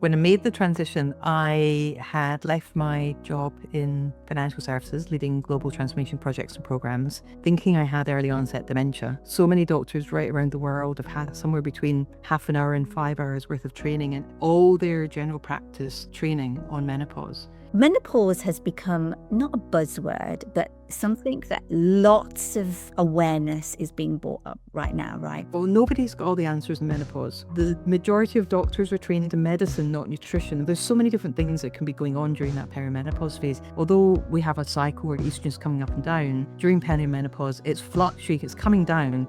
When I made the transition, I had left my job in financial services, leading global transformation projects and programs, thinking I had early onset dementia. So many doctors right around the world have had somewhere between half an hour and 5 hours worth of training and all their general practice training on menopause. Menopause has become not a buzzword, but something that lots of awareness is being brought up right now, right? Well, nobody's got all the answers in menopause. The majority of doctors are trained in medicine, not nutrition. There's so many different things that can be going on during that perimenopause phase. Although we have a cycle where estrogen's coming up and down, during perimenopause, it's fluctuating, it's coming down.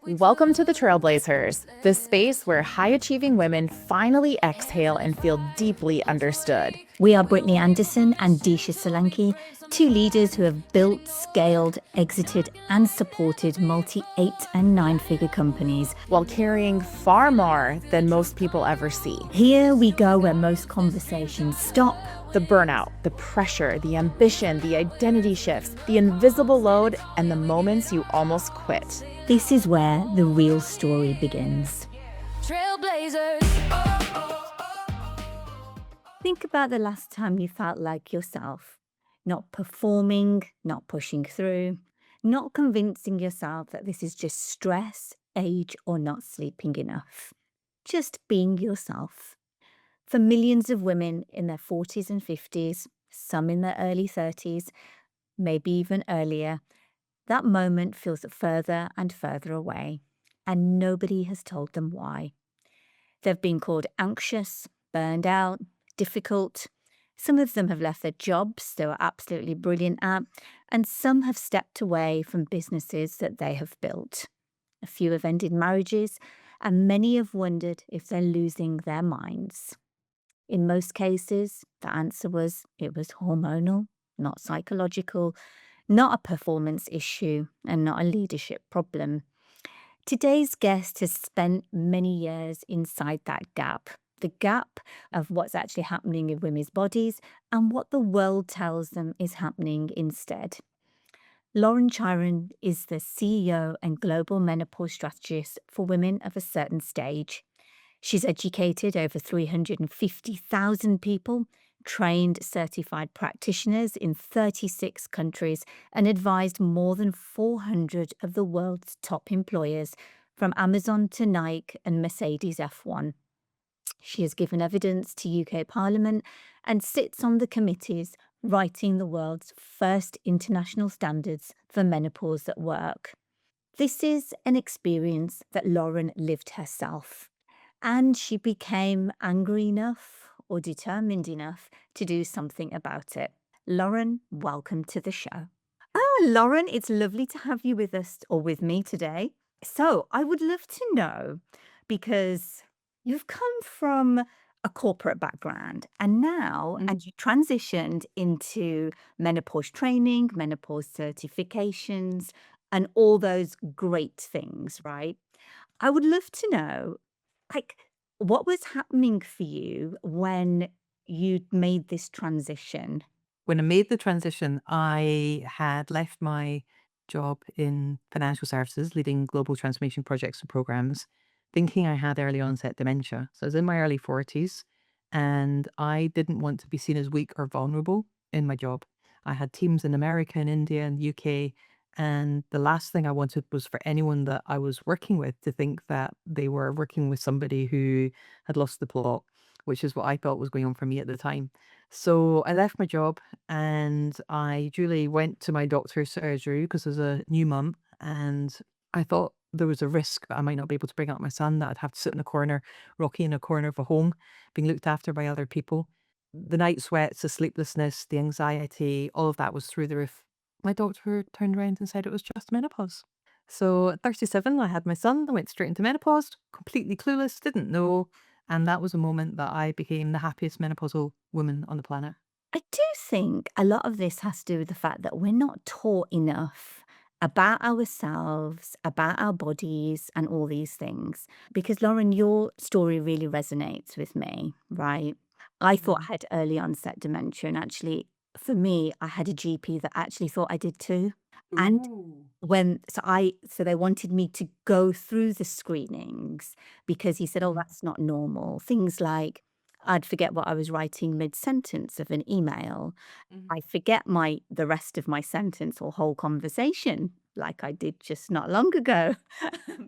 Welcome to the Trailblazers, the space where high-achieving women finally exhale and feel deeply understood. We are Brittany Anderson and Disha Solanki, two leaders who have built, scaled, exited, and supported multi-8 and 9-figure companies, while carrying far more than most people ever see. Here we go where most conversations stop. The burnout, the pressure, the ambition, the identity shifts, the invisible load, and the moments you almost quit. This is where the real story begins. Trailblazers. Think about the last time you felt like yourself, not performing, not pushing through, not convincing yourself that this is just stress, age, or not sleeping enough. Just being yourself. For millions of women in their 40s and 50s, some in their early 30s, maybe even earlier, that moment feels further and further away, and nobody has told them why. They've been called anxious, burned out, difficult. Some of them have left their jobs they were absolutely brilliant at, and some have stepped away from businesses that they have built. A few have ended marriages, and many have wondered if they're losing their minds. In most cases, the answer was it was hormonal, not psychological, not a performance issue, and not a leadership problem. Today's guest has spent many years inside that gap, the gap of what's actually happening in women's bodies and what the world tells them is happening instead. Lauren Chiren is the CEO and global menopause strategist for women of a certain stage. She's educated over 350,000 people, trained certified practitioners in 36 countries, and advised more than 400 of the world's top employers, from Amazon to Nike and Mercedes F1. She has given evidence to UK Parliament and sits on the committees writing the world's first international standards for menopause at work. This is an experience that Lauren lived herself. And she became angry enough or determined enough to do something about it. Lauren, welcome to the show. Oh, Lauren, it's lovely to have you with us or with me today. So I would love to know, because you've come from a corporate background and now, and you transitioned into menopause training, menopause certifications, and all those great things, right? I would love to know, what was happening for you when you made this transition? When I made the transition, I had left my job in financial services, leading global transformation projects and programs, thinking I had early onset dementia. So I was in my early 40s and I didn't want to be seen as weak or vulnerable in my job. I had teams in America and India and UK, and the last thing I wanted was for anyone that I was working with to think that they were working with somebody who had lost the plot, which is what I felt was going on for me at the time. So I left my job and I duly went to my doctor's surgery because I was a new mum, and I thought there was a risk that I might not be able to bring up my son, that I'd have to sit in a corner, rocky in a corner of a home, being looked after by other people. The night sweats, the sleeplessness, the anxiety, all of that was through the roof. My doctor turned around and said it was just menopause. So at 37, I had my son. I went straight into menopause, completely clueless, didn't know. And that was a moment that I became the happiest menopausal woman on the planet. I do think a lot of this has to do with the fact that we're not taught enough about ourselves, about our bodies, and all these things. Because, Lauren, your story really resonates with me, right? I thought I had early onset dementia, and actually, for me, I had a GP that actually thought I did too. And Ooh. so they wanted me to go through the screenings because he said, "Oh, Mhm, that's not normal." Things like I'd forget what I was writing mid-sentence of an email. mhm, I forget the rest of my sentence or whole conversation like I did just not long ago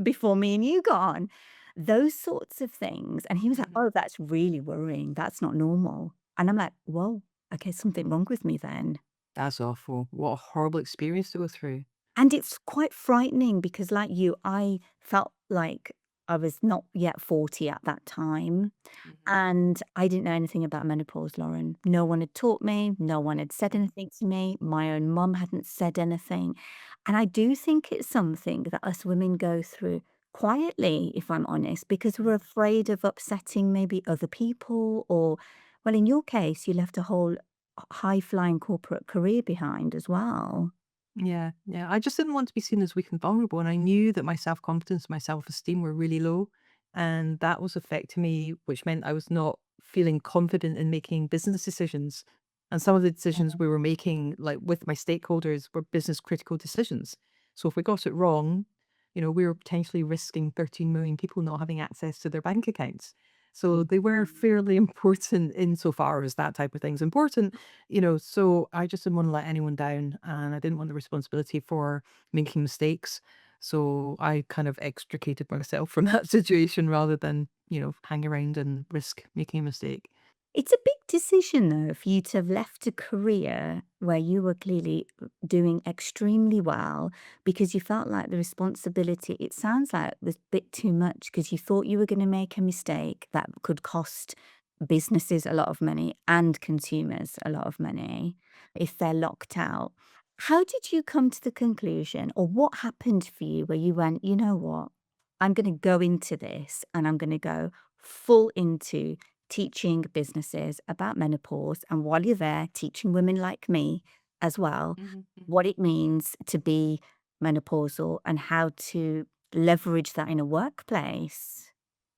before me and you got on. Those sorts of things. And he was like, mhm. "Oh, that's really worrying. That's not normal." And I'm like, "Whoa, okay, something wrong with me then." That's awful. What a horrible experience to go through. And it's quite frightening because, like you, I felt like I was not yet 40 at that time. Mhm, And I didn't know anything about menopause, Lauren. No one had taught me. No one had said mhm, anything to me. My own mum hadn't said anything. And I do think it's something that us women go through quietly, if I'm honest, because we're mhm. afraid of upsetting maybe other people or, well, in your case, you left a whole high flying corporate career behind as well. Yeah, yeah. I just didn't want to be seen as weak and vulnerable, and I knew that my self-confidence, my self-esteem were really low, and that was affecting me, which meant I was not feeling confident in making business decisions. And some of the decisions we were making, like with my stakeholders, were business critical decisions. So if we got it wrong, we were potentially risking 13 million people not having access to their bank accounts. So they were fairly important insofar as that type of thing's important. So I just didn't want to let anyone down and I didn't want the responsibility for making mistakes. So I kind of extricated myself from that situation rather than, hang around and risk making a mistake. It's a big decision, though, for you to have left a career where you were clearly doing extremely well because you felt like the responsibility, it sounds like was a bit too much because you thought you were going to make a mistake that could cost businesses a lot of money and consumers a lot of money if they're locked out. How did you come to the conclusion, or what happened for you where you went, you know what? I'm going to go into this and I'm going to go full into teaching businesses about menopause, and while you're there, teaching women like me as well Mhm, mhm. what it means to be menopausal and how to leverage that in a workplace.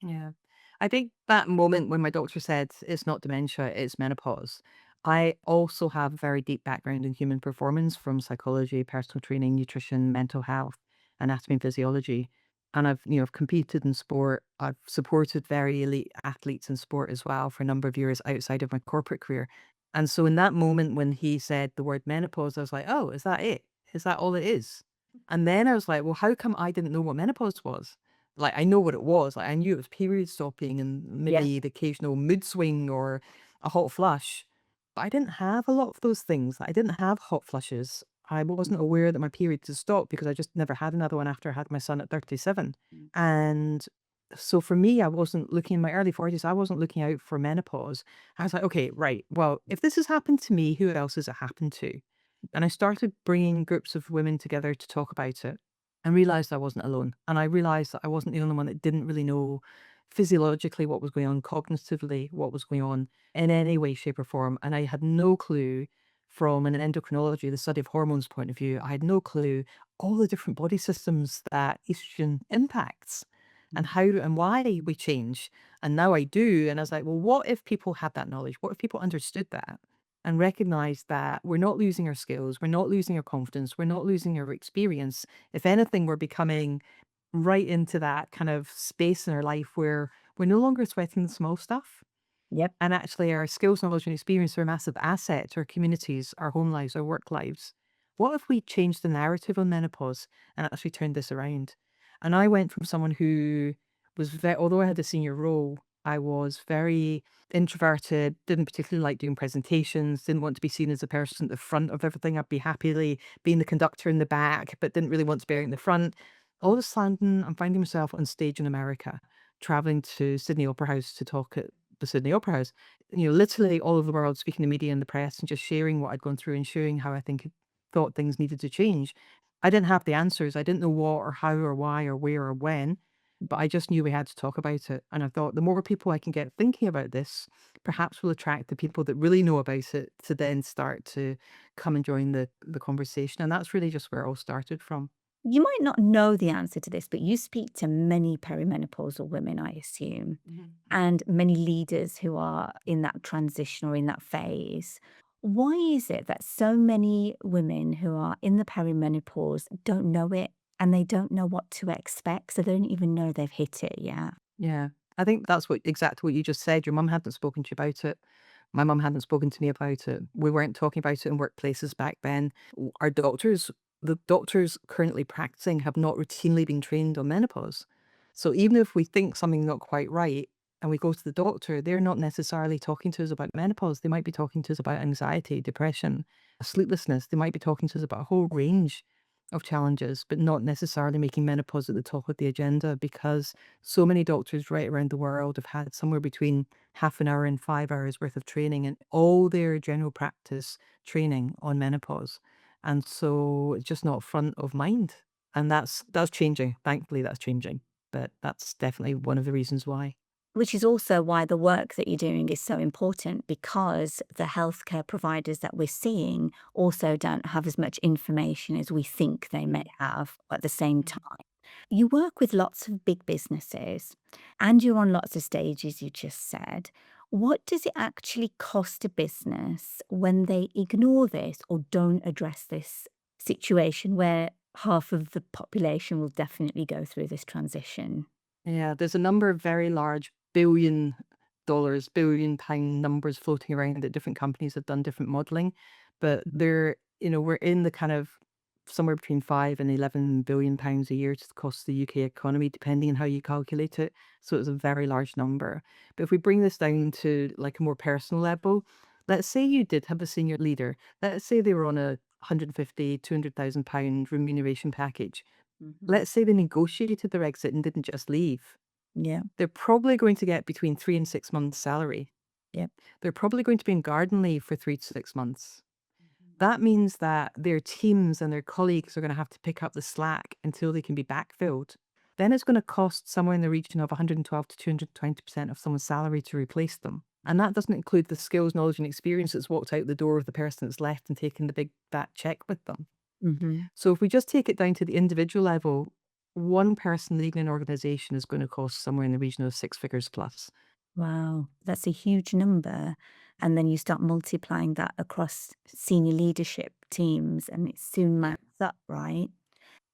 Yeah. I think that moment when my doctor said it's not dementia, it's menopause. I also have a very deep background in human performance from psychology, personal training, nutrition, mental health, anatomy and physiology. And I've competed in sport. I've supported very elite athletes in sport as well for a number of years outside of my corporate career. And so in that moment when he said the word menopause, I was like, oh, is that it? Is that all it is? And then I was like, well, how come I didn't know what menopause was? Like, I know what it was, like, I knew it was period stopping and Yeah. maybe the occasional mood swing or a hot flush, but I didn't have a lot of those things. I didn't have hot flushes. I wasn't aware that my periods had stopped because I just never had another one after I had my son at 37. And so for me, I wasn't looking in my early 40s, I wasn't looking out for menopause. I was like, okay, right. Well, if this has happened to me, who else has it happened to? And I started bringing groups of women together to talk about it and realized I wasn't alone. And I realized that I wasn't the only one that didn't really know physiologically what was going on, cognitively what was going on in any way, shape, or form. And I had no clue from an endocrinology, the study of hormones point of view, I had no clue all the different body systems that estrogen impacts and how and why we change. And now I do. And I was like, well, what if people had that knowledge? What if people understood that? And recognize that we're not losing our skills, we're not losing our confidence, we're not losing our experience. If anything, we're becoming right into that kind of space in our life where we're no longer sweating the small stuff. Yep. And actually, our skills, knowledge, and experience are a massive asset to our communities, our home lives, our work lives. What if we changed the narrative on menopause and actually turned this around? And I went from someone who was very, although I had a senior role, I was very introverted, didn't particularly like doing presentations, didn't want to be seen as the person at the front of everything. I'd be happily being the conductor in the back, but didn't really want to be out in the front. All of a sudden, I'm finding myself on stage in America, traveling to Sydney Opera House to talk at the Sydney Opera House. Literally all over the world, speaking to media and the press and just sharing what I'd gone through and sharing how I thought things needed to change. I didn't have the answers. I didn't know what or how or why or where or when, but I just knew we had to talk about it. And I thought the more people I can get thinking about this, perhaps will attract the people that really know about it to then start to come and join the conversation. And that's really just where it all started from. You might not know the answer to this, but you speak to many perimenopausal women, I assume, Mhm, mhm. and many leaders who are in that transition or in that phase. Why is it that so many women who are in the perimenopause don't know it and they don't know what to expect? So they don't even know they've hit it yet. Yeah. I think that's exactly what you just said. Your mum hadn't spoken to you about it. My mum hadn't spoken to me about it. We weren't talking about it in workplaces back then. Our doctors, the doctors currently practicing, have not routinely been trained on menopause. So even if we think something's not quite right and we go to the doctor, they're not necessarily talking to us about menopause. They might be talking to us about anxiety, depression, sleeplessness. They might be talking to us about a whole range of challenges, but not necessarily making menopause at the top of the agenda, because so many doctors right around the world have had somewhere between half an hour and 5 hours worth of training and all their general practice training on menopause. And so it's just not front of mind. And that's changing. Thankfully, that's changing. But that's definitely one of the reasons why. Which is also why the work that you're doing is so important, because the healthcare providers that we're seeing also don't have as much information as we think they may have at the same Mhm. time. You work with lots of big businesses and you're on lots of stages, you just said. What does it actually cost a business when they ignore this or don't address this situation where half of the population will definitely go through this transition? Yeah, there's a number of very large $1 billion, £1 billion numbers floating around that different companies have done different modeling, but we're in the kind of somewhere between £5 and £11 billion a year to cost the UK economy, depending on how you calculate it. So it's a very large number. But if we bring this down to like a more personal level, let's say you did have a senior leader. Let's say they were on a 150, £200,000 remuneration package. Mhm. Let's say they negotiated their exit and didn't just leave. Yeah. They're probably going to get between 3 and 6 months' salary. Yep. They're probably going to be in garden leave for 3 to 6 months. That means that their teams and their colleagues are gonna have to pick up the slack until they can be backfilled. Then it's gonna cost somewhere in the region of 112 to 220% of someone's salary to replace them. And that doesn't include the skills, knowledge, and experience that's walked out the door of the person that's left and taken the big fat check with them. Mhm. So if we just take it down to the individual level, one person leading an organization is going to cost somewhere in the region of 6 figures plus. Wow, that's a huge number. And then you start multiplying that across senior leadership teams, and it soon mounts up, right?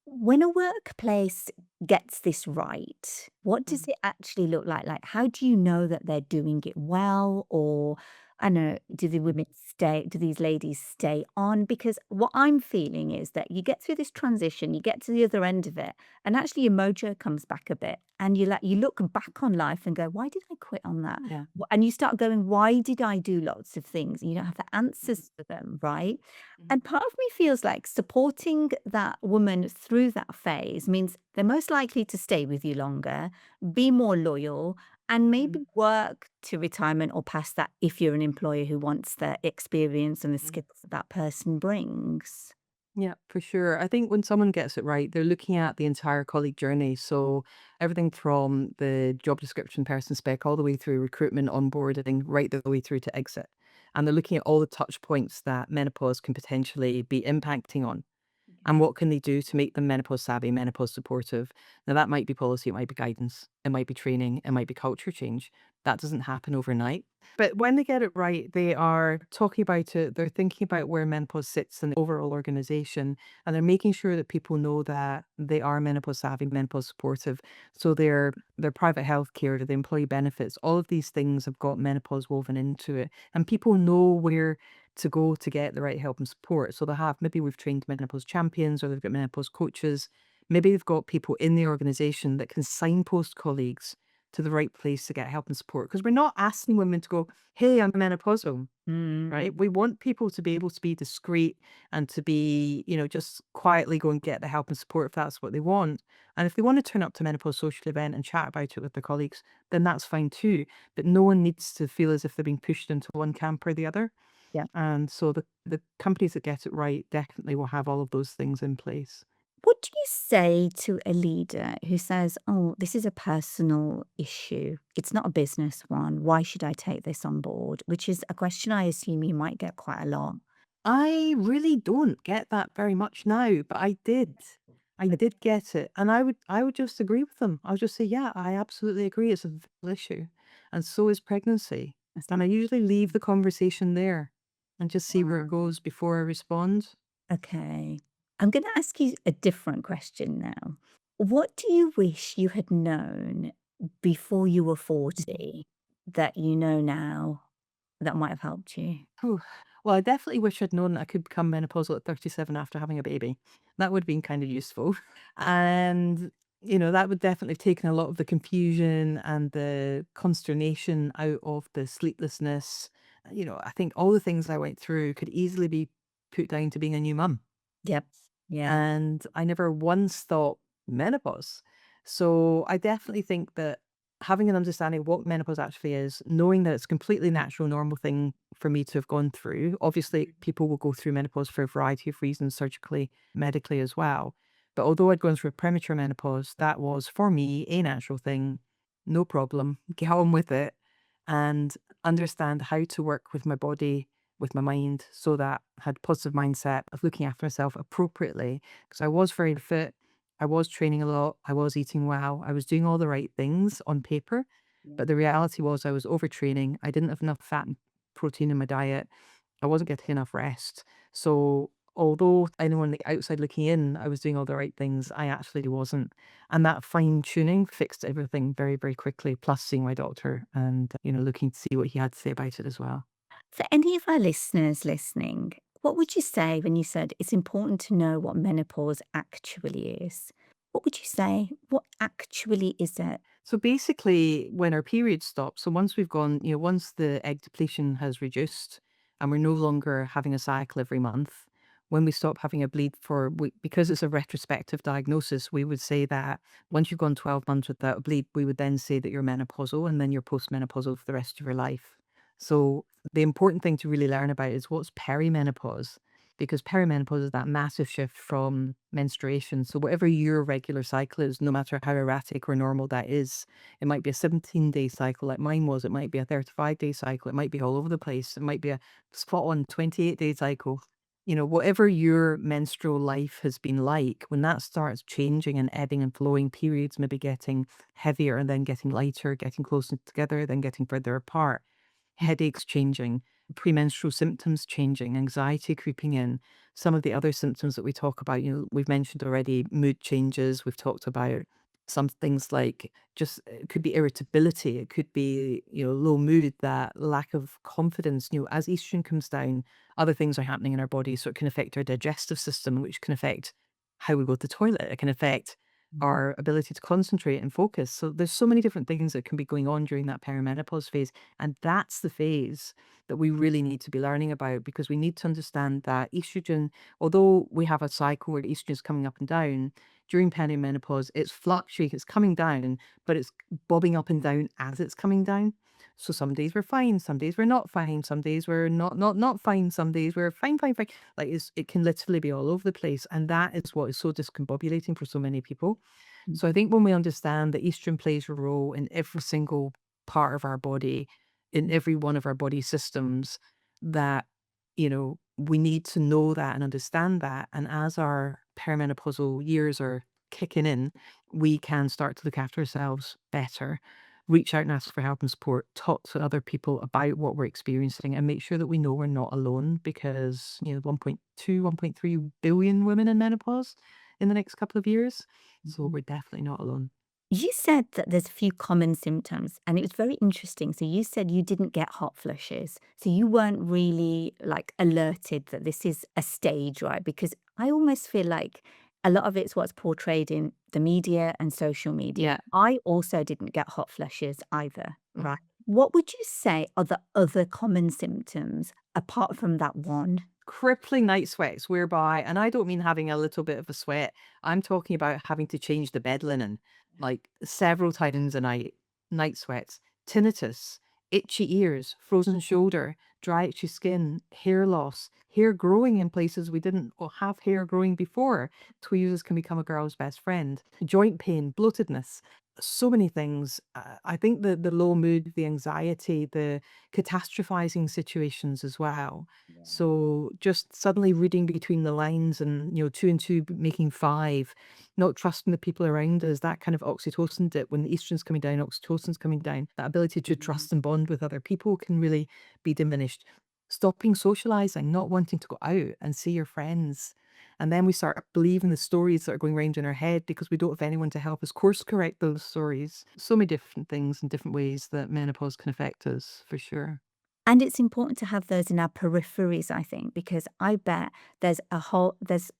When a workplace gets this right, what does Mm. it actually look like? Like, how do you know that they're doing it well? Or, I don't know, do the women stay, do these ladies stay on? Because what I'm feeling is that you get through this transition, you get to the other end of it, and actually your mojo comes back a bit. And you look back on life and go, why did I quit on that? Yeah. And you start going, why did I do lots of things? And you don't have the answers for them, right? Mhm. And part of me feels like supporting that woman through that phase means they're most likely to stay with you longer, be more loyal, and Mhm. maybe work to retirement or past that if you're an employer who wants the experience and the Mhm. skills that that person brings. Yeah, for sure. I think when someone gets it right, they're looking at the entire colleague journey. So everything from the job description, person spec, all the way through recruitment, onboarding, right the way through to exit. And they're looking at all the touch points that menopause can potentially be impacting on. And what can they do to make them menopause savvy, menopause supportive? Now, that might be policy, it might be guidance, it might be training, it might be culture change. That doesn't happen overnight. But when they get it right, they are talking about it, they're thinking about where menopause sits in the overall organization, and they're making sure that people know that they are menopause savvy, menopause supportive. So their private health care, the employee benefits, all of these things have got menopause woven into it. And people know where to go to get the right help and support. So they have, maybe we've trained menopause champions or they've got menopause coaches. Maybe they've got people in the organization that can signpost colleagues to the right place to get help and support. Because we're not asking women to go, hey, I'm menopausal, right? We want people to be able to be discreet and to be, just quietly go and get the help and support if that's what they want. And if they want to turn up to a menopause social event and chat about it with their colleagues, then that's fine too. But no one needs to feel as if they're being pushed into one camp or the other. Yeah. And so the companies that get it right definitely will have all of those things in place. What do you say to a leader who says, oh, this is a personal issue? It's not a business one. Why should I take this on board? Which is a question I assume you might get quite a lot. I really don't get that very much now, but I did. I did get it. And I would just agree with them. I would just say, yeah, I absolutely agree. It's a vital issue. And so is pregnancy. And I usually leave the conversation there. and just see where it Wow. goes before I respond. Okay. I'm going to ask you a different question now. What do you wish you had known before you were 40 that you know now that might have helped you? Whew. Well, I definitely wish I'd known that I could become menopausal at 37 after having a baby. That would have been kind of useful. And, that would definitely have taken a lot of the confusion and the consternation out of the sleeplessness. I think all the things I went through could easily be put down to being a new mum. Yep. Yeah. And I never once thought menopause. So I definitely think that having an understanding of what menopause actually is, knowing that it's a completely natural, normal thing for me to have gone through. Obviously, people will go through menopause for a variety of reasons, surgically, medically as well. But although I'd gone through a premature menopause, that was for me a natural thing, no problem, get on with it and understand how to work with my body, with my mind, so that I had positive mindset of looking after myself appropriately. Because I was very fit, I was training a lot, I was eating well, I was doing all the right things on paper. But the reality was I was overtraining. I didn't have enough fat and protein in my diet. I wasn't getting enough rest. So although anyone on the outside looking in, I was doing all the right things, I actually wasn't. And that fine tuning fixed everything very, very quickly, plus seeing my doctor and, looking to see what he had to say about it as well. For any of our listeners listening, what would you say when you said it's important to know what menopause actually is? What would you say? What actually is it? So basically, when our period stops, so once we've gone, once the egg depletion has reduced and we're no longer having a cycle every month, when we stop having a bleed because it's a retrospective diagnosis, we would say that once you've gone 12 months without a bleed, we would then say that you're menopausal and then you're postmenopausal for the rest of your life. So the important thing to really learn about is what's perimenopause, because perimenopause is that massive shift from menstruation. So whatever your regular cycle is, no matter how erratic or normal that is, it might be a 17-day cycle like mine was. It might be a 35-day cycle. It might be all over the place. It might be a spot on 28-day cycle. Whatever your menstrual life has been like, when that starts changing and ebbing and flowing, periods maybe getting heavier and then getting lighter, getting closer together, then getting further apart, headaches changing, premenstrual symptoms changing, anxiety creeping in. Some of the other symptoms that we talk about, we've mentioned already mood changes. We've talked about some things like just it could be irritability, it could be, low mood, that lack of confidence. As estrogen comes down, other things are happening in our body. So it can affect our digestive system, which can affect how we go to the toilet. It can affect our ability to concentrate and focus. So there's so many different things that can be going on during that perimenopause phase. And that's the phase that we really need to be learning about, because we need to understand that estrogen, although we have a cycle where estrogen is coming up and down, during perimenopause, it's fluctuating, it's coming down, but it's bobbing up and down as it's coming down. So some days we're fine, some days we're not fine, some days we're not fine, some days we're fine, fine, fine. Like it can literally be all over the place. And that is what is so discombobulating for so many people. So I think when we understand that estrogen plays a role in every single part of our body, in every one of our body systems, that, we need to know that and understand that. And as our perimenopausal years are kicking in, we can start to look after ourselves better, reach out and ask for help and support, talk to other people about what we're experiencing, and make sure that we know we're not alone, because, 1.2, 1.3 billion women in menopause in the next couple of years. So we're definitely not alone. You said that there's a few common symptoms, and it was very interesting. So you said you didn't get hot flushes. So you weren't really like alerted that this is a stage, right? Because I almost feel like a lot of it's what's portrayed in the media and social media. Yeah. I also didn't get hot flushes either, Mm. right? What would you say are the other common symptoms apart from that one? Crippling night sweats, whereby, and I don't mean having a little bit of a sweat, I'm talking about having to change the bed linen like several times a night. Night sweats, tinnitus, itchy ears, frozen shoulder, dry itchy skin, hair loss, hair growing in places we didn't have hair growing before. Tweezers can become a girl's best friend. Joint pain, bloatedness, so many things. I think the low mood, the anxiety, the catastrophizing situations as well. So just suddenly reading between the lines and, two and two making five, not trusting the people around us, that kind of oxytocin dip, when the estrogen's coming down, oxytocin's coming down, that ability to trust and bond with other people can really be diminished. stopping socializing, not wanting to go out and see your friends. And then we start believing the stories that are going round in our head because we don't have anyone to help us course correct those stories. So many different things and different ways that menopause can affect us, for sure. And it's important to have those in our peripheries, I think, because I bet there's a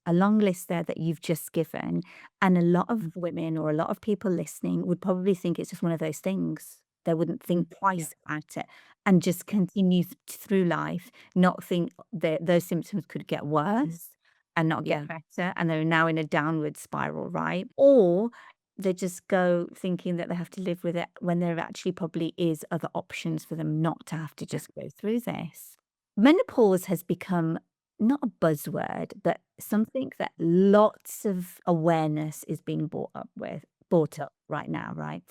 long list there that you've just given. And a lot of women or a lot of people listening would probably think it's just one of those things. They wouldn't think Yeah. twice about it and just continue through life, not think that those symptoms could get worse and not get Yeah. better. And they're now in a downward spiral, right? Or they just go thinking that they have to live with it when there actually probably is other options for them not to have to just go through this. Menopause has become not a buzzword, but something that lots of awareness is being brought up right now, right?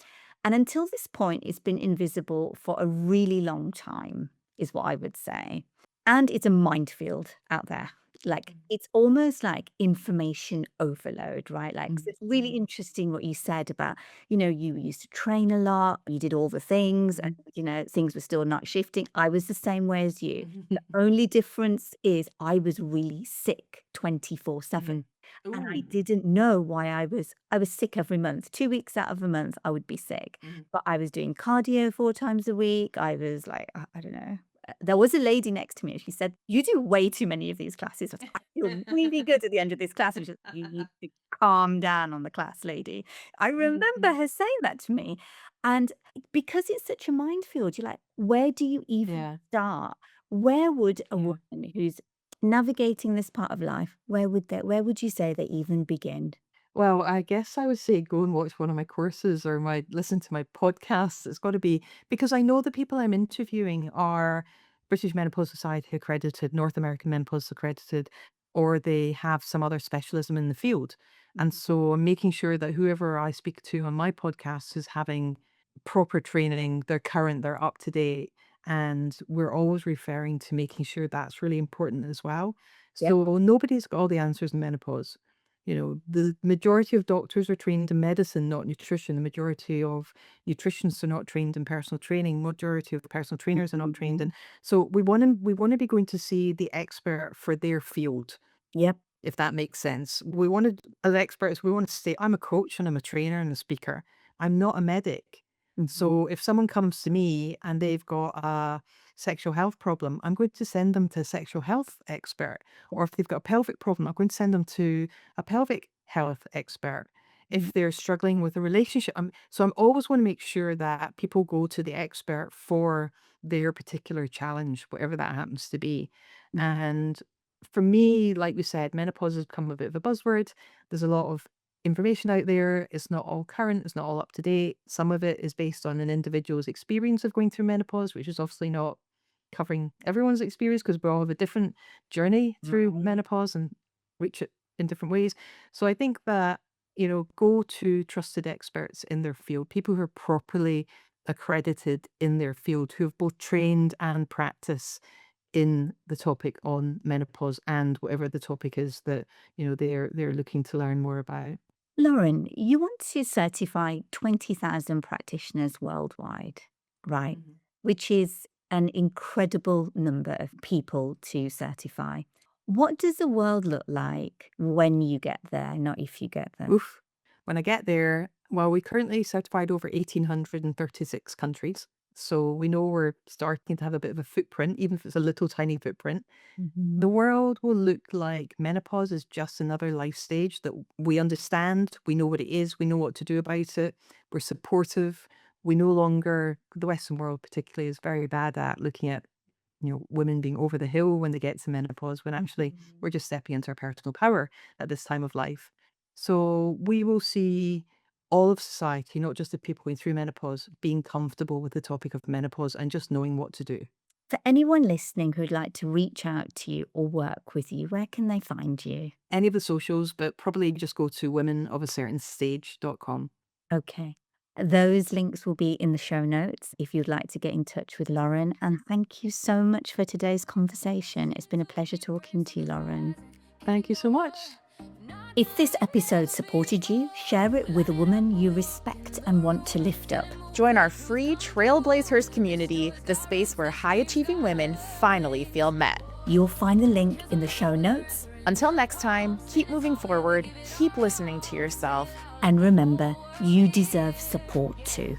And until this point, it's been invisible for a really long time, is what I would say. And it's a minefield out there. Like, it's almost like information overload, right? Like, 'cause it's really interesting what you said about, you used to train a lot, you did all the things, and, things were still not shifting. I was the same way as you. The only difference is I was really sick 24/7. And I didn't know why I was sick every month. 2 weeks out of a month, I would be sick. But I was doing cardio 4 times a week. I was like, I don't know. There was a lady next to me, and she said, "You do way too many of these classes." I was like, "I feel really good at the end of this class." And she said, "You need to calm down on the class, lady." I remember her saying that to me. And because it's such a minefield, you're like, where do you even Yeah. start? Where would a Yeah. woman who's navigating this part of life, where would you say they even begin? Well, I guess I would say go and watch one of my courses or listen to my podcasts. It's got to be because I know the people I'm interviewing are British Menopause Society accredited, North American Menopause accredited, or they have some other specialism in the field. And so I'm making sure that whoever I speak to on my podcast is having proper training, they're current, they're up to date. And we're always referring to making sure that's really important as well. Yep. So nobody's got all the answers in menopause. The majority of doctors are trained in medicine, not nutrition. The majority of nutritionists are not trained in personal training. Majority of personal trainers are not trained in. So we want to be going to see the expert for their field, Yep. if that makes sense. We wanted as experts, we want to say, I'm a coach and I'm a trainer and a speaker. I'm not a medic. So if someone comes to me and they've got a sexual health problem, I'm going to send them to a sexual health expert. Or if they've got a pelvic problem, I'm going to send them to a pelvic health expert. If they're struggling with a relationship, so I'm always want to make sure that people go to the expert for their particular challenge, whatever that happens to be. And for me, like we said, menopause has become a bit of a buzzword. There's a lot of information out there. It's not all current, it's not all up to date. Some of it is based on an individual's experience of going through menopause, which is obviously not covering everyone's experience because we all have a different journey through menopause and reach it in different ways. So I think that, go to trusted experts in their field, people who are properly accredited in their field, who have both trained and practice in the topic on menopause and whatever the topic is that, they're looking to learn more about. Lauren, you want to certify 20,000 practitioners worldwide, right? Which is an incredible number of people to certify. What does the world look like when you get there, not if you get there? Oof. When I get there, well, we currently certified over 1,836 countries. So we know we're starting to have a bit of a footprint, even if it's a little tiny footprint. Mhm. The world will look like menopause is just another life stage that we understand. We know what it is. We know what to do about it. We're supportive. We no longer, the Western world particularly, is very bad at looking at women being over the hill when they get to menopause, when actually we're just stepping into our personal power at this time of life. So we will see all of society, not just the people going through menopause, being comfortable with the topic of menopause and just knowing what to do. For anyone listening who'd like to reach out to you or work with you, where can they find you? Any of the socials, but probably just go to womenofacertainstage.com. Okay. Those links will be in the show notes if you'd like to get in touch with Lauren. And thank you so much for today's conversation. It's been a pleasure talking to you, Lauren. Thank you so much. If this episode supported you, share it with a woman you respect and want to lift up. Join our free Trailblazers community, the space where high-achieving women finally feel met. You'll find the link in the show notes. Until next time, keep moving forward, keep listening to yourself. And remember, you deserve support too.